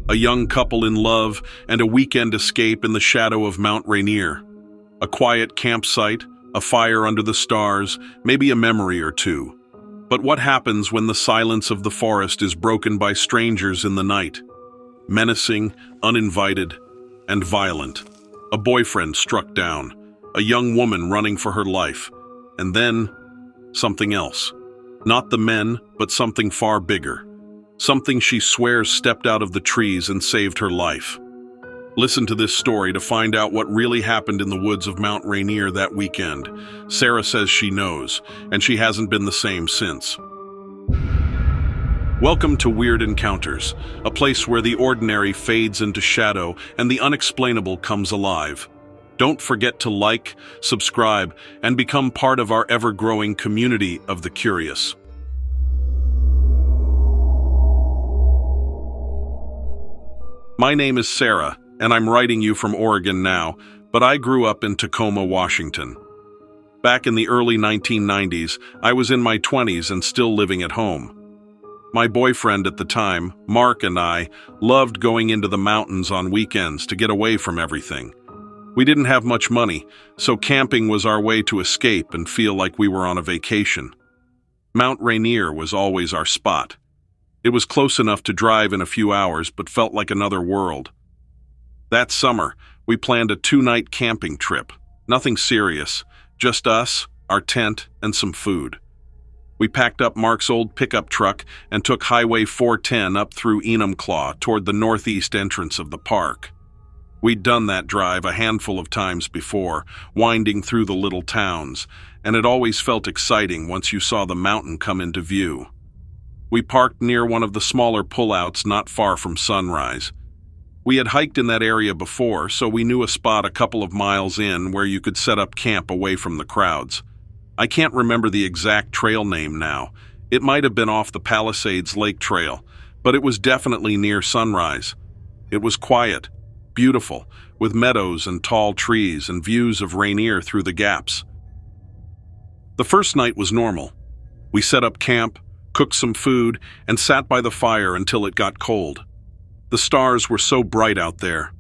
A young couple in love and a weekend escape in the shadow of Mount Rainier. A quiet campsite, a fire under the stars, maybe a memory or two. But what happens when the silence of the forest is broken by strangers in the night? Menacing, uninvited, and violent. A boyfriend struck down, a young woman running for her life, and then something else. Not the men, but something far bigger. Something she swears stepped out of the trees and saved her life. Listen to this story to find out what really happened in the woods of Mount Rainier that weekend. Sarah says she knows, and she hasn't been the same since. Welcome to Weird Encounters, a place where the ordinary fades into shadow and the unexplainable comes alive. Don't forget to like, subscribe, and become part of our ever-growing community of the curious. My name is Sarah, and I'm writing you from Oregon now, but I grew up in Tacoma, Washington. Back in the early 1990s, I was in my 20s and still living at home. My boyfriend at the time, Mark, and I loved going into the mountains on weekends to get away from everything. We didn't have much money, so camping was our way to escape and feel like we were on a vacation. Mount Rainier was always our spot. It was close enough to drive in a few hours, but felt like another world. That summer, we planned a 2-night camping trip. Nothing serious, just us, our tent, and some food. We packed up Mark's old pickup truck and took Highway 410 up through Enumclaw toward the northeast entrance of the park. We'd done that drive a handful of times before, winding through the little towns, and it always felt exciting once you saw the mountain come into view. We parked near one of the smaller pullouts not far from sunrise. We had hiked in that area before, so we knew a spot a couple of miles in where you could set up camp away from the crowds. I can't remember the exact trail name now. It might have been off the Palisades Lake Trail, but it was definitely near sunrise. It was quiet, beautiful, with meadows and tall trees and views of Rainier through the gaps. The first night was normal. We set up camp, cooked some food, and sat by the fire until it got cold. The stars were so bright out there.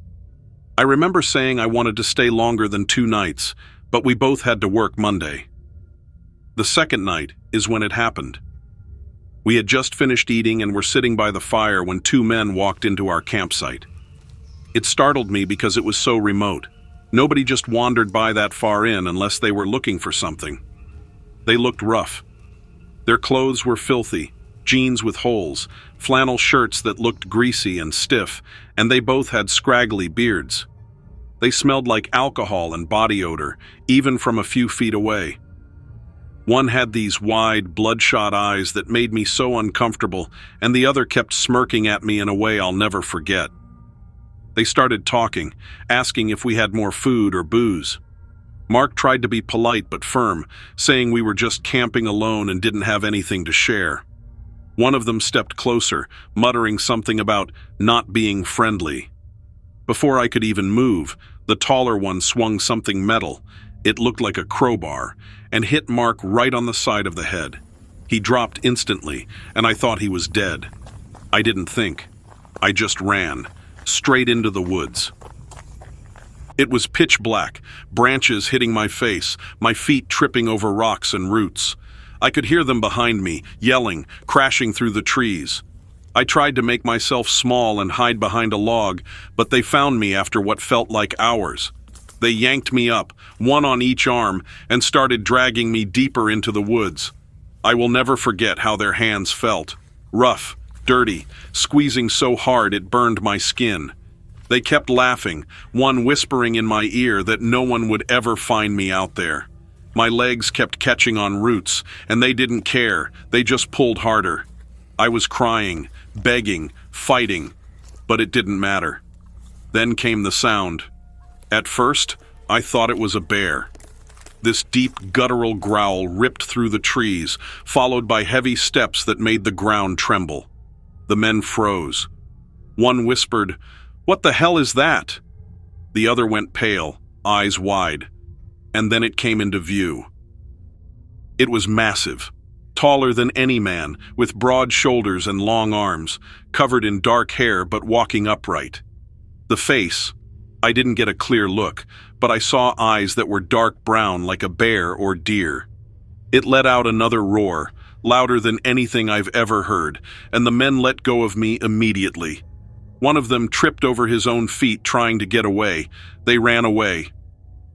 I remember saying I wanted to stay longer than 2 nights, but we both had to work Monday. The second night is when it happened. We had just finished eating and were sitting by the fire when 2 men walked into our campsite. It startled me because it was so remote. Nobody just wandered by that far in unless they were looking for something. They looked rough. Their clothes were filthy, jeans with holes, flannel shirts that looked greasy and stiff, and they both had scraggly beards. They smelled like alcohol and body odor, even from a few feet away. One had these wide, bloodshot eyes that made me so uncomfortable, and the other kept smirking at me in a way I'll never forget. They started talking, asking if we had more food or booze. Mark tried to be polite but firm, saying we were just camping alone and didn't have anything to share. One of them stepped closer, muttering something about not being friendly. Before I could even move, the taller one swung something metal. It looked like a crowbar, and hit Mark right on the side of the head. He dropped instantly, and I thought he was dead. I didn't think. I just ran, straight into the woods. It was pitch black, branches hitting my face, my feet tripping over rocks and roots. I could hear them behind me, yelling, crashing through the trees. I tried to make myself small and hide behind a log, but they found me after what felt like hours. They yanked me up, one on each arm, and started dragging me deeper into the woods. I will never forget how their hands felt. Rough, dirty, squeezing so hard it burned my skin. They kept laughing, one whispering in my ear that no one would ever find me out there. My legs kept catching on roots, and they didn't care. They just pulled harder. I was crying, begging, fighting, but it didn't matter. Then came the sound. At first, I thought it was a bear. This deep, guttural growl ripped through the trees, followed by heavy steps that made the ground tremble. The men froze. One whispered, "What the hell is that?" The other went pale, eyes wide, and then it came into view. It was massive, taller than any man, with broad shoulders and long arms, covered in dark hair but walking upright. The face, I didn't get a clear look, but I saw eyes that were dark brown like a bear or deer. It let out another roar, louder than anything I've ever heard, and the men let go of me immediately. One of them tripped over his own feet trying to get away. They ran away.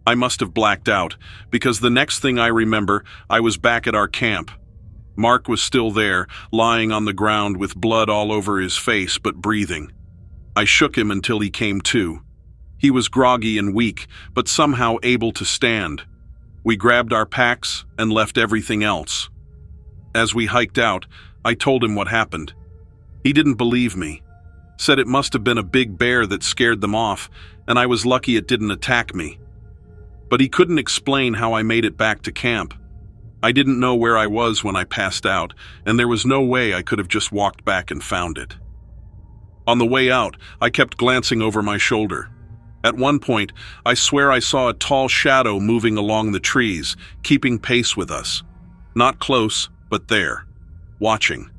I must have blacked out, because the next thing I remember, I was back at our camp. Mark was still there, lying on the ground with blood all over his face but breathing. I shook him until he came to. He was groggy and weak, but somehow able to stand. We grabbed our packs and left everything else. As we hiked out, I told him what happened. He didn't believe me. Said it must have been a big bear that scared them off, and I was lucky it didn't attack me. But he couldn't explain how I made it back to camp. I didn't know where I was when I passed out, and there was no way I could have just walked back and found it. On the way out, I kept glancing over my shoulder. At one point, I swear I saw a tall shadow moving along the trees, keeping pace with us. Not close, but there, watching.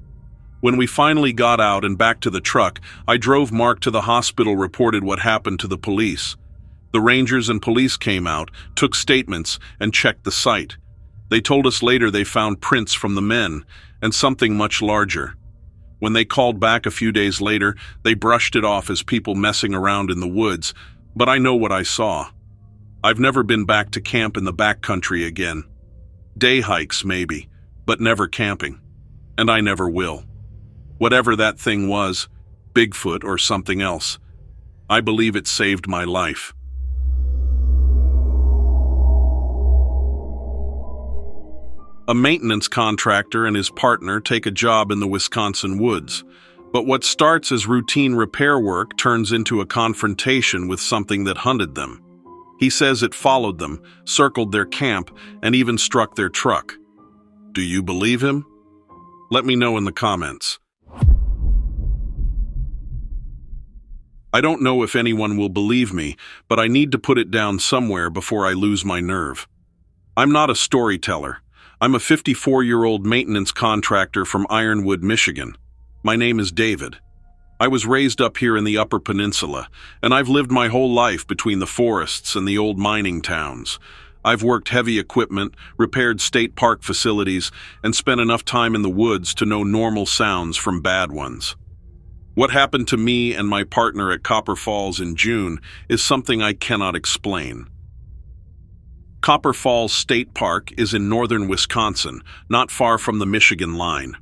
When we finally got out and back to the truck, I drove Mark to the hospital, reported what happened to the police. The rangers and police came out, took statements, and checked the site. They told us later they found prints from the men, and something much larger. When they called back a few days later, they brushed it off as people messing around in the woods, but I know what I saw. I've never been back to camp in the backcountry again. Day hikes, maybe, but never camping. And I never will. Whatever that thing was, Bigfoot or something else, I believe it saved my life. A maintenance contractor and his partner take a job in the Wisconsin woods, but what starts as routine repair work turns into a confrontation with something that hunted them. He says it followed them, circled their camp, and even struck their truck. Do you believe him? Let me know in the comments. I don't know if anyone will believe me, but I need to put it down somewhere before I lose my nerve. I'm not a storyteller. I'm a 54-year-old maintenance contractor from Ironwood, Michigan. My name is David. I was raised up here in the Upper Peninsula, and I've lived my whole life between the forests and the old mining towns. I've worked heavy equipment, repaired state park facilities, and spent enough time in the woods to know normal sounds from bad ones. What happened to me and my partner at Copper Falls in June is something I cannot explain. Copper Falls State Park is in northern Wisconsin, not far from the Michigan line.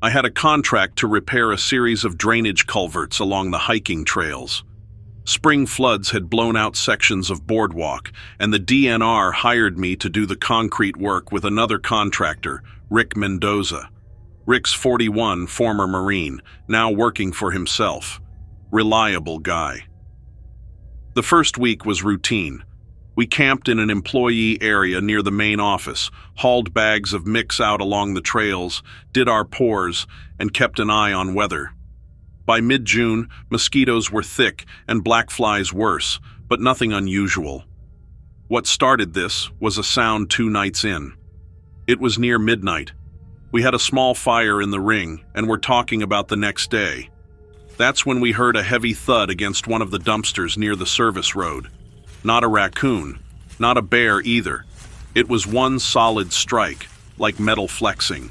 I had a contract to repair a series of drainage culverts along the hiking trails. Spring floods had blown out sections of boardwalk, and the DNR hired me to do the concrete work with another contractor, Rick Mendoza. Rick's 41, former Marine, now working for himself. Reliable guy. The first week was routine. We camped in an employee area near the main office, hauled bags of mix out along the trails, did our pours, and kept an eye on weather. By mid-June, mosquitoes were thick and black flies worse, but nothing unusual. What started this was a sound 2 nights in. It was near midnight. We had a small fire in the ring and were talking about the next day. That's when we heard a heavy thud against one of the dumpsters near the service road. Not a raccoon, not a bear either. It was one solid strike, like metal flexing.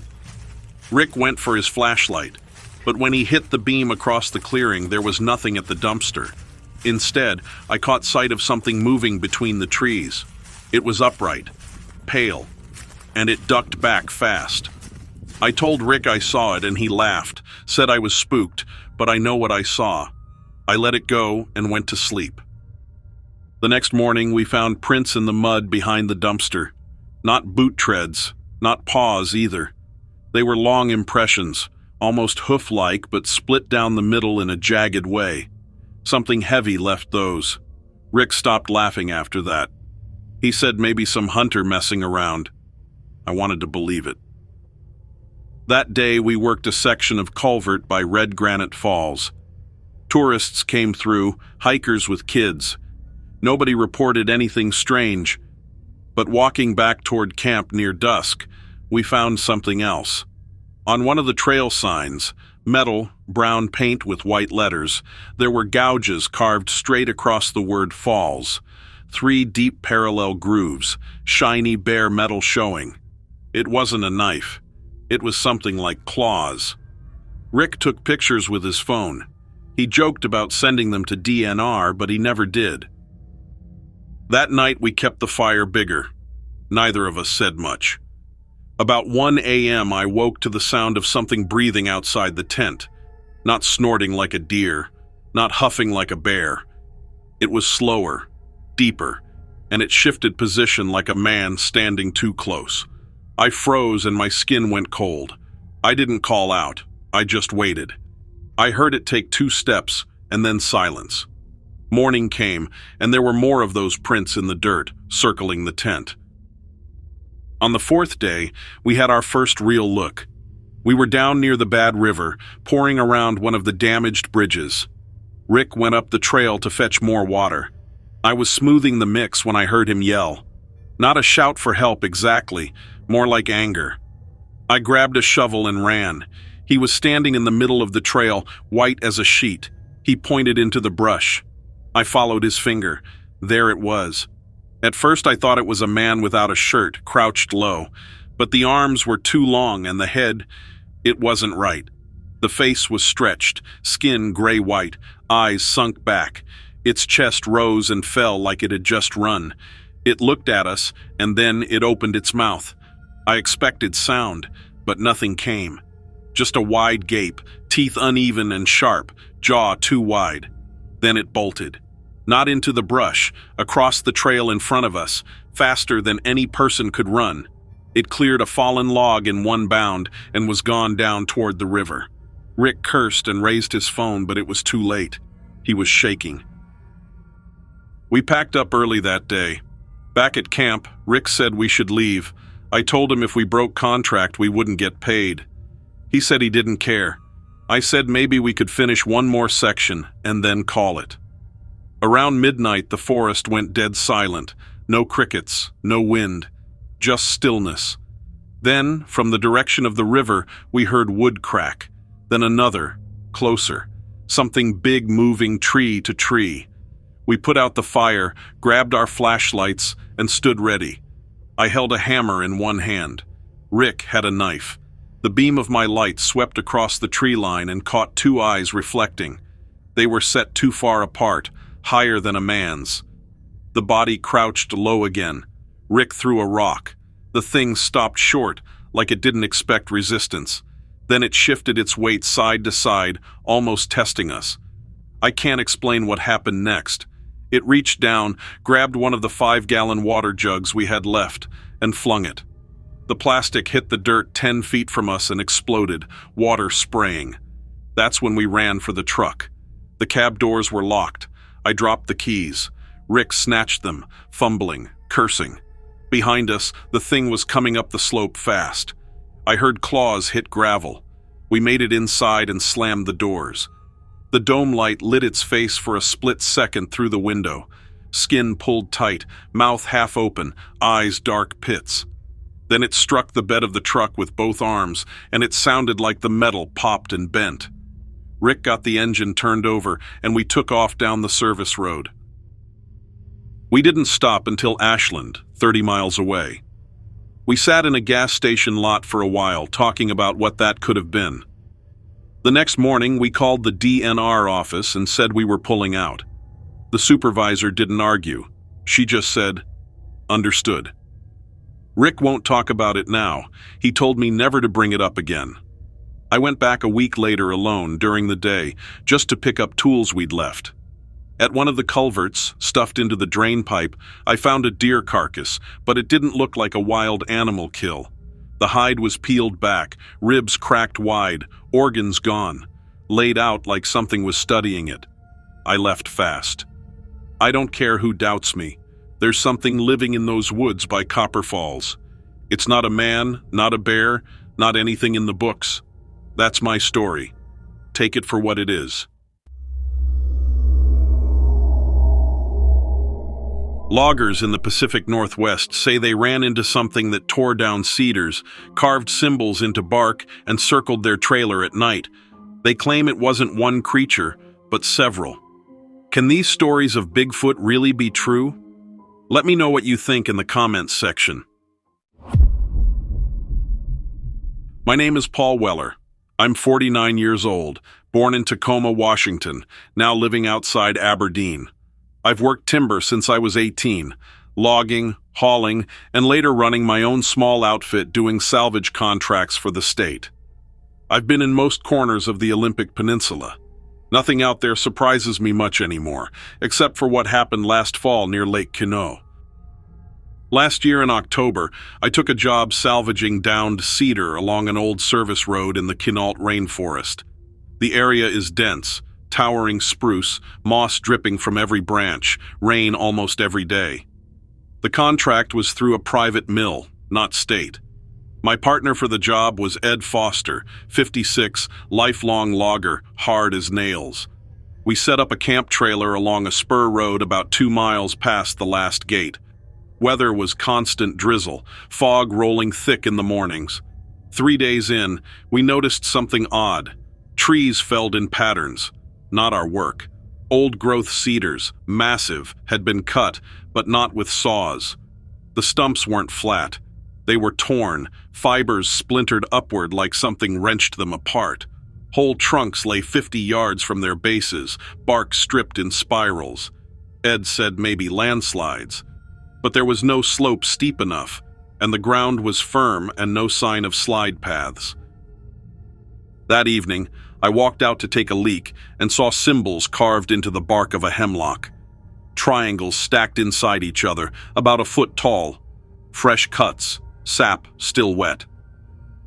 Rick went for his flashlight, but when he hit the beam across the clearing, there was nothing at the dumpster. Instead, I caught sight of something moving between the trees. It was upright, pale, and it ducked back fast. I told Rick I saw it and he laughed, said I was spooked, but I know what I saw. I let it go and went to sleep. The next morning, we found prints in the mud behind the dumpster. Not boot treads, not paws either. They were long impressions, almost hoof-like but split down the middle in a jagged way. Something heavy left those. Rick stopped laughing after that. He said maybe some hunter messing around. I wanted to believe it. That day, we worked a section of culvert by Red Granite Falls. Tourists came through, hikers with kids. Nobody reported anything strange, but walking back toward camp near dusk, we found something else. On one of the trail signs, metal, brown paint with white letters, there were gouges carved straight across the word falls. 3 deep parallel grooves, shiny bare metal showing. It wasn't a knife. It was something like claws. Rick took pictures with his phone. He joked about sending them to DNR, but he never did. That night we kept the fire bigger. Neither of us said much. About 1 a.m. I woke to the sound of something breathing outside the tent. Not snorting like a deer, not huffing like a bear. It was slower, deeper, and it shifted position like a man standing too close. I froze and my skin went cold. I didn't call out. I just waited. I heard it take 2 steps and then silence. Morning came, and there were more of those prints in the dirt, circling the tent. On the 4th day, we had our first real look. We were down near the Bad River, pouring around one of the damaged bridges. Rick went up the trail to fetch more water. I was smoothing the mix when I heard him yell. Not a shout for help exactly, more like anger. I grabbed a shovel and ran. He was standing in the middle of the trail, white as a sheet. He pointed into the brush. I followed his finger. There it was. At first I thought it was a man without a shirt, crouched low, but the arms were too long and the head, it wasn't right. The face was stretched, skin gray-white, eyes sunk back. Its chest rose and fell like it had just run. It looked at us, and then it opened its mouth. I expected sound, but nothing came. Just a wide gape, teeth uneven and sharp, jaw too wide. Then it bolted. Not into the brush, across the trail in front of us, faster than any person could run. It cleared a fallen log in one bound and was gone down toward the river. Rick cursed and raised his phone, but it was too late. He was shaking. We packed up early that day. Back at camp, Rick said we should leave. I told him if we broke contract, we wouldn't get paid. He said he didn't care. I said maybe we could finish one more section and then call it. Around midnight, the forest went dead silent. No crickets, no wind, just stillness. Then, from the direction of the river, we heard wood crack. Then another, closer. Something big moving tree to tree. We put out the fire, grabbed our flashlights, and stood ready. I held a hammer in one hand. Rick had a knife. The beam of my light swept across the tree line and caught 2 eyes reflecting. They were set too far apart, higher than a man's. The body crouched low again. Rick threw a rock. The thing stopped short, like it didn't expect resistance. Then it shifted its weight side to side, almost testing us. I can't explain what happened next. It reached down, grabbed one of the 5-gallon water jugs we had left, and flung it. The plastic hit the dirt 10 feet from us and exploded, water spraying. That's when we ran for the truck. The cab doors were locked. I dropped the keys. Rick snatched them, fumbling, cursing. Behind us, the thing was coming up the slope fast. I heard claws hit gravel. We made it inside and slammed the doors. The dome light lit its face for a split second through the window. Skin pulled tight, mouth half open, eyes dark pits. Then it struck the bed of the truck with both arms, and it sounded like the metal popped and bent. Rick got the engine turned over, and we took off down the service road. We didn't stop until Ashland, 30 miles away. We sat in a gas station lot for a while, talking about what that could have been. The next morning, we called the DNR office and said we were pulling out. The supervisor didn't argue. She just said, "Understood." Rick won't talk about it now. He told me never to bring it up again. I went back a week later alone during the day, just to pick up tools we'd left. At one of the culverts, stuffed into the drain pipe, I found a deer carcass, but it didn't look like a wild animal kill. The hide was peeled back, ribs cracked wide, organs gone, laid out like something was studying it. I left fast. I don't care who doubts me. There's something living in those woods by Copper Falls. It's not a man, not a bear, not anything in the books. That's my story. Take it for what it is. Loggers in the Pacific Northwest say they ran into something that tore down cedars, carved symbols into bark, and circled their trailer at night. They claim it wasn't one creature, but several. Can these stories of Bigfoot really be true? Let me know what you think in the comments section. My name is Paul Weller. I'm 49 years old, born in Tacoma, Washington, now living outside Aberdeen. I've worked timber since I was 18, logging, hauling, and later running my own small outfit doing salvage contracts for the state. I've been in most corners of the Olympic Peninsula. Nothing out there surprises me much anymore, except for what happened last fall near Lake Quinault. Last year in October, I took a job salvaging downed cedar along an old service road in the Quinault rainforest. The area is dense, towering spruce, moss dripping from every branch, rain almost every day. The contract was through a private mill, not state. My partner for the job was Ed Foster, 56, lifelong logger, hard as nails. We set up a camp trailer along a spur road about 2 miles past the last gate. Weather was constant drizzle, fog rolling thick in the mornings. 3 days in, we noticed something odd. Trees felled in patterns. Not our work. Old-growth cedars, massive, had been cut, but not with saws. The stumps weren't flat. They were torn, fibers splintered upward like something wrenched them apart. Whole trunks lay 50 yards from their bases, bark stripped in spirals. Ed said maybe landslides. But there was no slope steep enough, and the ground was firm and no sign of slide paths. That evening, I walked out to take a leak and saw symbols carved into the bark of a hemlock. Triangles stacked inside each other, about a foot tall. Fresh cuts, sap still wet.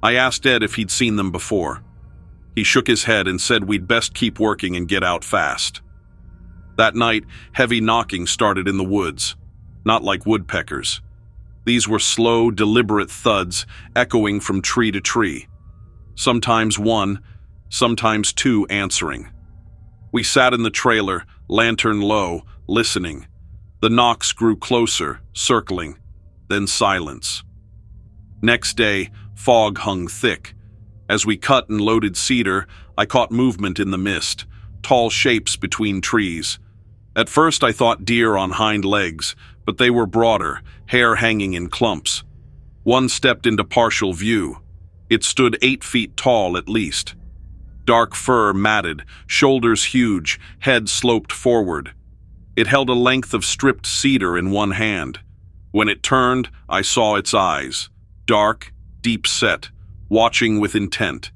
I asked Ed if he'd seen them before. He shook his head and said we'd best keep working and get out fast. That night, heavy knocking started in the woods, not like woodpeckers. These were slow, deliberate thuds echoing from tree to tree. Sometimes one, sometimes two answering. We sat in the trailer, lantern low, listening. The knocks grew closer, circling, then silence. Next day, fog hung thick. As we cut and loaded cedar, I caught movement in the mist, tall shapes between trees. At first I thought deer on hind legs, but they were broader, hair hanging in clumps. One stepped into partial view. It stood 8 feet tall at least. Dark fur matted, shoulders huge, head sloped forward. It held a length of stripped cedar in one hand. When it turned, I saw its eyes, dark, deep set, watching with intent.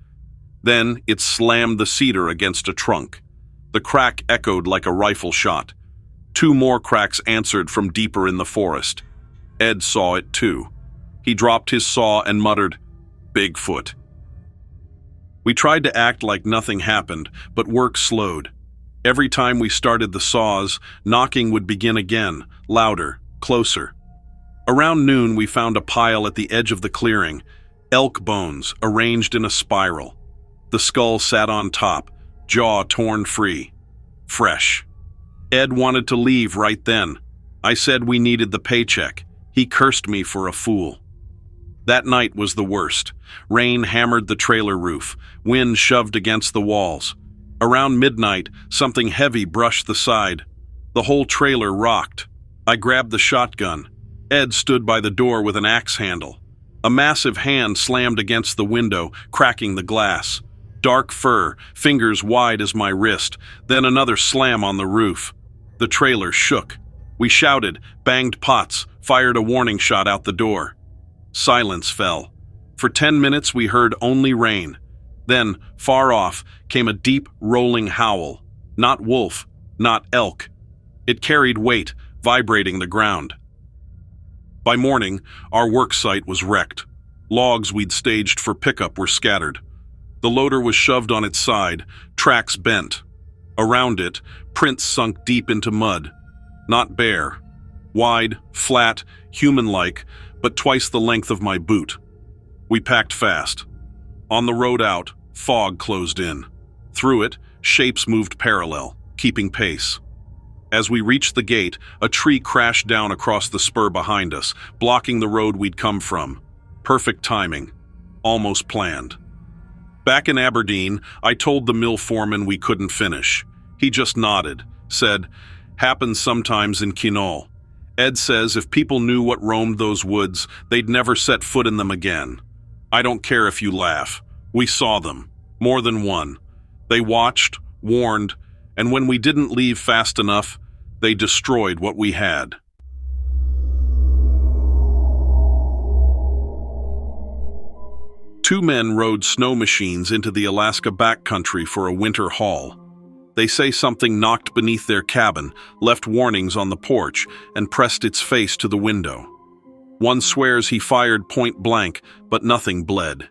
Then it slammed the cedar against a trunk. The crack echoed like a rifle shot. 2 more cracks answered from deeper in the forest. Ed saw it too. He dropped his saw and muttered, "Bigfoot." We tried to act like nothing happened, but work slowed. Every time we started the saws, knocking would begin again, louder, closer. Around noon, we found a pile at the edge of the clearing, elk bones arranged in a spiral. The skull sat on top, jaw torn free. Fresh. Ed wanted to leave right then. I said we needed the paycheck. He cursed me for a fool. That night was the worst. Rain hammered the trailer roof. Wind shoved against the walls. Around midnight, something heavy brushed the side. The whole trailer rocked. I grabbed the shotgun. Ed stood by the door with an axe handle. A massive hand slammed against the window, cracking the glass. Dark fur, fingers wide as my wrist, then another slam on the roof. The trailer shook. We shouted, banged pots, fired a warning shot out the door. Silence fell. For 10 minutes we heard only rain. Then, far off, came a deep, rolling howl. Not wolf, not elk. It carried weight, vibrating the ground. By morning, our work site was wrecked. Logs we'd staged for pickup were scattered. The loader was shoved on its side, tracks bent. Around it, prints sunk deep into mud. Not bare. Wide, flat, human-like, but twice the length of my boot. We packed fast. On the road out, fog closed in. Through it, shapes moved parallel, keeping pace. As we reached the gate, a tree crashed down across the spur behind us, blocking the road we'd come from. Perfect timing. Almost planned. Back in Aberdeen, I told the mill foreman we couldn't finish. He just nodded, said, "Happens sometimes in Kinol. Ed says if people knew what roamed those woods, they'd never set foot in them again. I don't care if you laugh. We saw them. More than one. They watched, warned, and when we didn't leave fast enough, they destroyed what we had." Two men rode snow machines into the Alaska backcountry for a winter haul. They say something knocked beneath their cabin, left warnings on the porch, and pressed its face to the window. One swears he fired point blank, but nothing bled.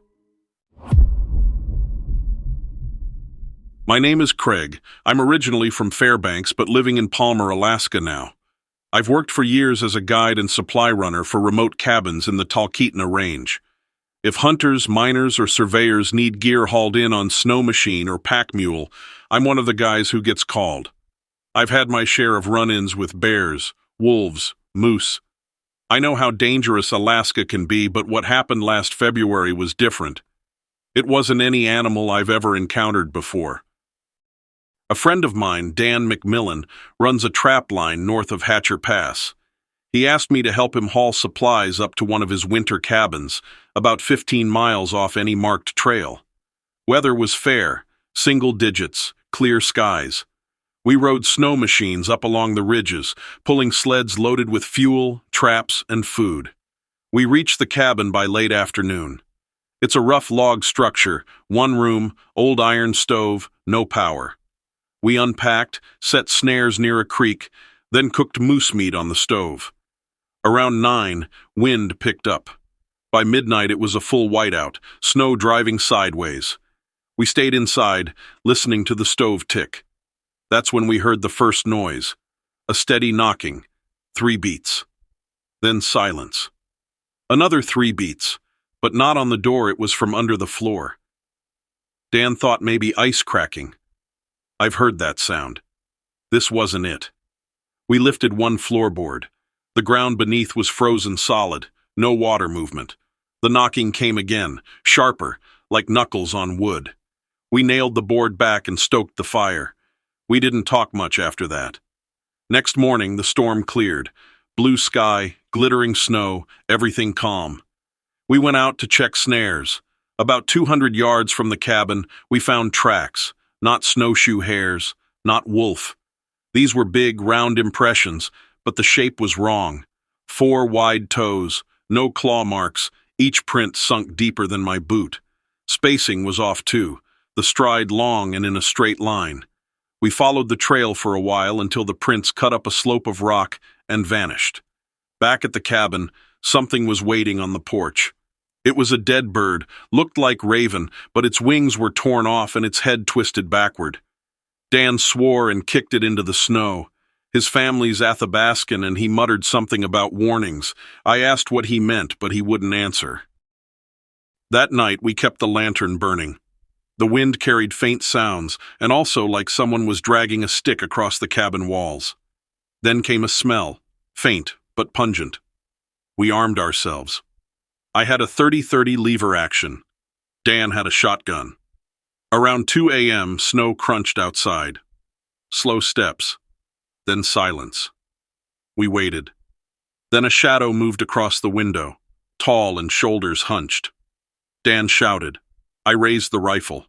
My name is Craig. I'm originally from Fairbanks, but living in Palmer, Alaska now. I've worked for years as a guide and supply runner for remote cabins in the Talkeetna Range. If hunters, miners, or surveyors need gear hauled in on snow machine or pack mule, I'm one of the guys who gets called. I've had my share of run-ins with bears, wolves, moose. I know how dangerous Alaska can be, but what happened last February was different. It wasn't any animal I've ever encountered before. A friend of mine, Dan McMillan, runs a trap line north of Hatcher Pass. He asked me to help him haul supplies up to one of his winter cabins, about 15 miles off any marked trail. Weather was fair, single digits, clear skies. We rode snow machines up along the ridges, pulling sleds loaded with fuel, traps, and food. We reached the cabin by late afternoon. It's a rough log structure, one room, old iron stove, no power. We unpacked, set snares near a creek, then cooked moose meat on the stove. Around 9, wind picked up. By midnight it was a full whiteout, snow driving sideways. We stayed inside, listening to the stove tick. That's when we heard the first noise. A steady knocking. 3 beats. Then silence. Another 3 beats, but not on the door, it was from under the floor. Dan thought maybe ice cracking. I've heard that sound. This wasn't it. We lifted one floorboard. The ground beneath was frozen solid, no water movement. The knocking came again, sharper, like knuckles on wood. We nailed the board back and stoked the fire. We didn't talk much after that. Next morning, the storm cleared. Blue sky, glittering snow, everything calm. We went out to check snares. About 200 yards from the cabin, we found tracks, not snowshoe hares, not wolf. These were big, round impressions, but the shape was wrong. 4 wide toes, no claw marks, each print sunk deeper than my boot. Spacing was off too, the stride long and in a straight line. We followed the trail for a while until the prints cut up a slope of rock and vanished. Back at the cabin, something was waiting on the porch. It was a dead bird, looked like raven, but its wings were torn off and its head twisted backward. Dan swore and kicked it into the snow. His family's Athabascan, and he muttered something about warnings. I asked what he meant, but he wouldn't answer. That night, we kept the lantern burning. The wind carried faint sounds, and also like someone was dragging a stick across the cabin walls. Then came a smell, faint but pungent. We armed ourselves. I had a 30-30 lever action. Dan had a shotgun. Around 2 a.m., snow crunched outside. Slow steps. Then silence. We waited. Then a shadow moved across the window, tall and shoulders hunched. Dan shouted. I raised the rifle.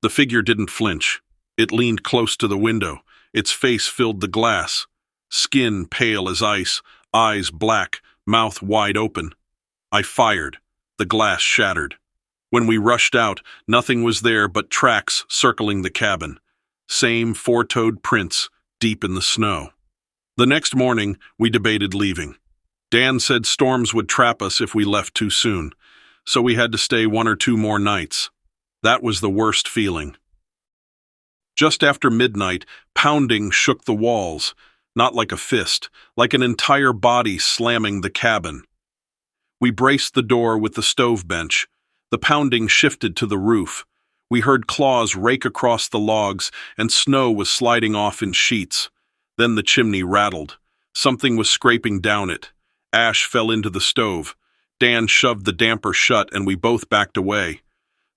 The figure didn't flinch. It leaned close to the window. Its face filled the glass. Skin pale as ice, eyes black, mouth wide open. I fired. The glass shattered. When we rushed out, nothing was there but tracks circling the cabin. Same 4-toed prints, deep in the snow. The next morning, we debated leaving. Dan said storms would trap us if we left too soon, so we had to stay 1 or 2 more nights. That was the worst feeling. Just after midnight, pounding shook the walls, not like a fist, like an entire body slamming the cabin. We braced the door with the stove bench. The pounding shifted to the roof. We heard claws rake across the logs, and snow was sliding off in sheets. Then the chimney rattled. Something was scraping down it. Ash fell into the stove. Dan shoved the damper shut and we both backed away.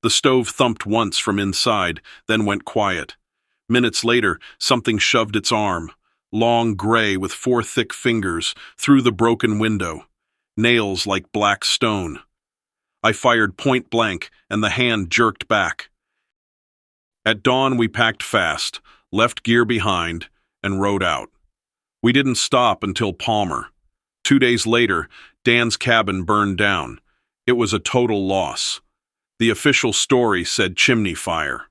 The stove thumped once from inside, then went quiet. Minutes later, something shoved its arm, long gray with 4 thick fingers, through the broken window. Nails like black stone. I fired point blank, and the hand jerked back. At dawn, we packed fast, left gear behind, and rode out. We didn't stop until Palmer. 2 days later, Dan's cabin burned down. It was a total loss. The official story said chimney fire.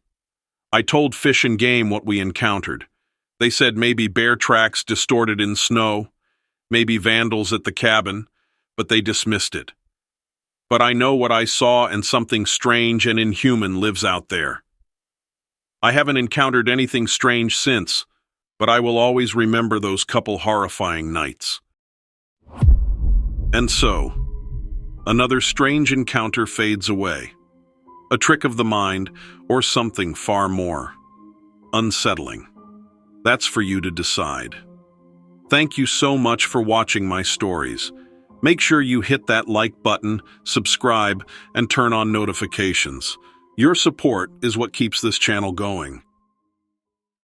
I told Fish and Game what we encountered. They said maybe bear tracks distorted in snow, maybe vandals at the cabin, but they dismissed it. But I know what I saw, and something strange and inhuman lives out there. I haven't encountered anything strange since, but I will always remember those couple horrifying nights. And so, another strange encounter fades away. A trick of the mind, or something far more unsettling. That's for you to decide. Thank you so much for watching my stories. Make sure you hit that like button, subscribe, and turn on notifications. Your support is what keeps this channel going.